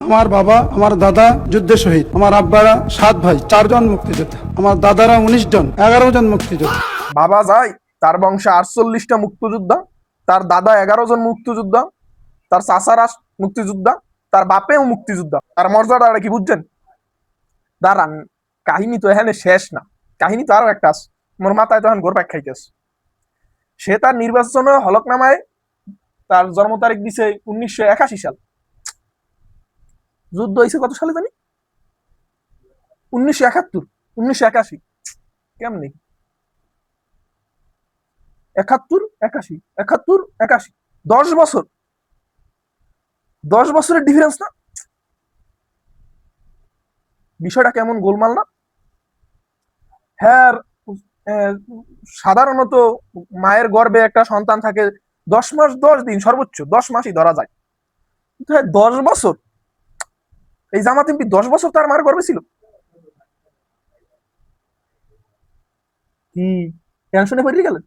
আমার বাবা, আমার দাদা যুদ্ধে শহীদ, আমার আব্বারা 7 ভাই, 4 জন মুক্তিযোদ্ধা, আমার দাদারা 19 জন, 11 জন মুক্তিযোদ্ধা। বাবা যায়, তার বংশে 48টা মুক্তিযোদ্ধা, তার দাদা 11 জন মুক্তিযোদ্ধা, তার চাচারা মুক্তিযোদ্ধা, তার বাপেও মুক্তিযোদ্ধা। তার মর্যাদা কি বুঝছেন? দাঁড়ান, কাহিনী তো এখানে শেষ না, কাহিনী তো আরো একটা আছে। মোর মাথায় তখন ঘোরপাক খাইতেছে। সে তার নির্বাচন হলফনামায় তার জন্ম তারিখ দিছে 1981 সাল। যুদ্ধ হয়েছে কত সালে জানি? 1971, 1981। কেমনি 71, 81, 71, 81, 10 বছর, 10 বছরের ডিফারেন্স না? বিষয়টা কেমন গোলমাল না? হ্যাঁ, সাধারণত মায়ের গর্ভে একটা সন্তান থাকে 10 মাস 10 দিন, সর্বোচ্চ 10 মাসই ধরা যায়। কিন্তু হ্যাঁ 10 বছর, এই জামাত এমপি 10 বছর তার মার গর্ভে ছিল। কি টেনশনে পড়ে গেলেন?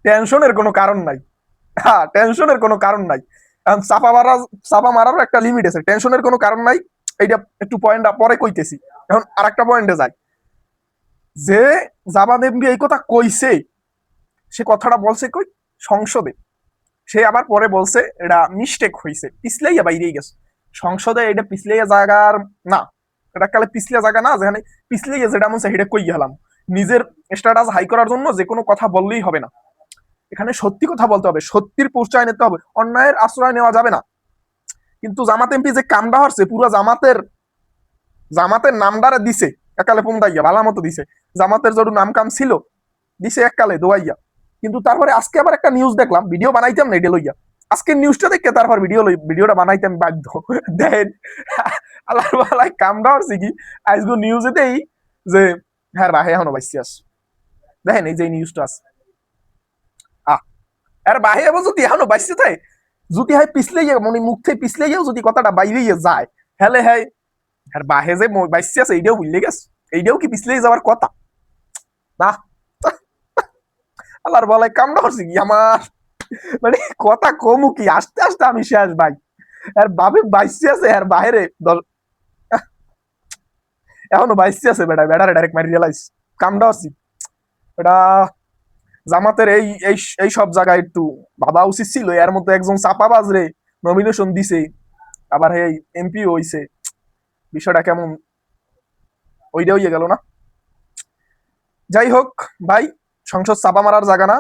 টেনশনের কোনো কারণ নাই। হ্যাঁ, টেনশনের কোনো কারণ নাই। এখন চাপা মারারও একটা লিমিট আছে, টেনশনের কোনো কারণ নাই। এইটা একটু পয়েন্ট পরে কইতেছি। এখন আর একটা পয়েন্টে যাই, যে জামাত এমপি এই কথা কইছে, সে কথাটা বলছে কই? সংসদে। সে আবার পরে বলছে এটা মিস্টেক হয়েছে, পিছলাইয়া বাইরেই গেছে। সংসদে এটা পিছলাইয়া জায়গার না, এটা কালে পিছলিয়া জায়গা না, যেখানে পিছলাইয়া যেটা মন সেটা কই গেলাম। নিজের স্ট্যাটাস হাই করার জন্য যে কোনো কথা বললেই হবে না, এখানে সত্যি কথা বলতে হবে, সত্যির পরিচয় নিতে হবে, অন্যায়ের আশ্রয় নেওয়া যাবে না। কিন্তু জামাত এমপি যে কামটা হচ্ছে, পুরো জামাতের জামাতের নামদারে দিছে একালে পুমদাইয়া, ভালো মতো দিছে। জামাতের যত নাম কাম ছিল দিছে এককালে দোয়াইয়া। কিন্তু তারপরে আজকে আবার একটা নিউজ দেখলাম, ভিডিও বানাইতাম না এটা লইয়া, আজকে নিউজটা দেখে তারপর ভিডিওটা বানাইতাম বাধ্য। দেন আল্লাহর বালাই কামটা হচ্ছে কি, আজকে নিউজে দেই যে হ্যাঁ ভাই এখনো বাইসি আস। দেখেন এই যে নিউজটা আছে, আর বাহে আবার যদি এখনো বাইসে থাকে, যদি হয় পিছলে মানে মুখ থেকে পিছলে গিয়েও যদি কথাটা বাইরে যায়, হেলে হ্যাঁ আর বাহে যে বাইসে আছে এইটাও ভুললে গেছে, এইটাও কি পিছলে যাওয়ার কথা না? আল্লাহর বলাই কামটা হচ্ছে কি আমার, মানে কথা কমু কি, আস্তে আস্তে আমি শেষ ভাই। আর বাবে বাইসে আছে আর বাহিরে এখনো বাইসে আছে, বেটা বেটারে ডাইরেক্ট মারি রিয়েলাইজ কামটা হচ্ছে এটা। জামাতের এই এই এই সব জায়গায় একটু ভাবা উচিত ছিল। এর মধ্যে একজন চাপাবাজ রে নমিনেশন দিছে, আবার এই এমপি হইছে, বিষয়টা কেমন ওইটাও ইয়ে গেল না? যাই হোক ভাই, সংসদ চাপা মারার জায়গা না।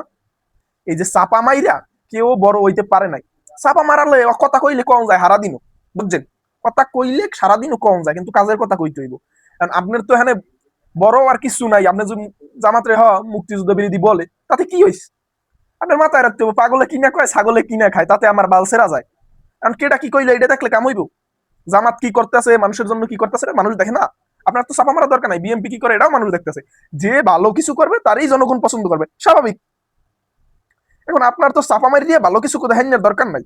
এই যে চাপা মাইরা কেউ বড় হইতে পারে নাই। চাপা মারালে কথা কইলে কম যায় হারা দিনও, বুঝছেন? কথা কইলে সারাদিনও কম যায়, কিন্তু কাজের কথা কইতে হইব। কারণ আপনার তো এখানে বড় আর কিছু নাই। আপনি যদি জামাতে মুক্তিযুদ্ধ বিরোধী বলে, তাতে কি হয়েছে? আপনার মাথায় রাখতে হবে, পাগলে কিনা কয় ছাগলে কিনা খায়, তাতে আমার বাল সেরা যায়। কারণ কেটা কি কইলে এটা দেখলে কাম হইব? জামাত কি করতেছে, মানুষের জন্য কি করতেছে মানুষ দেখে না? আপনার তো চাপা মারা দরকার নাই, বিএমপি কি করে এটাও মানুষ দেখতেছে। যে ভালো কিছু করবে তারই জনগণ পছন্দ করবে, স্বাভাবিক। এখন আপনার তো চাপা মারি দিয়ে ভালো কিছু দেখানোর দরকার নাই,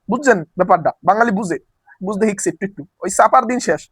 বুঝছেন ব্যাপারটা? বাঙালি বুঝে, বুঝতে শিখছে একটু একটু, ওই চাপার দিন শেষ।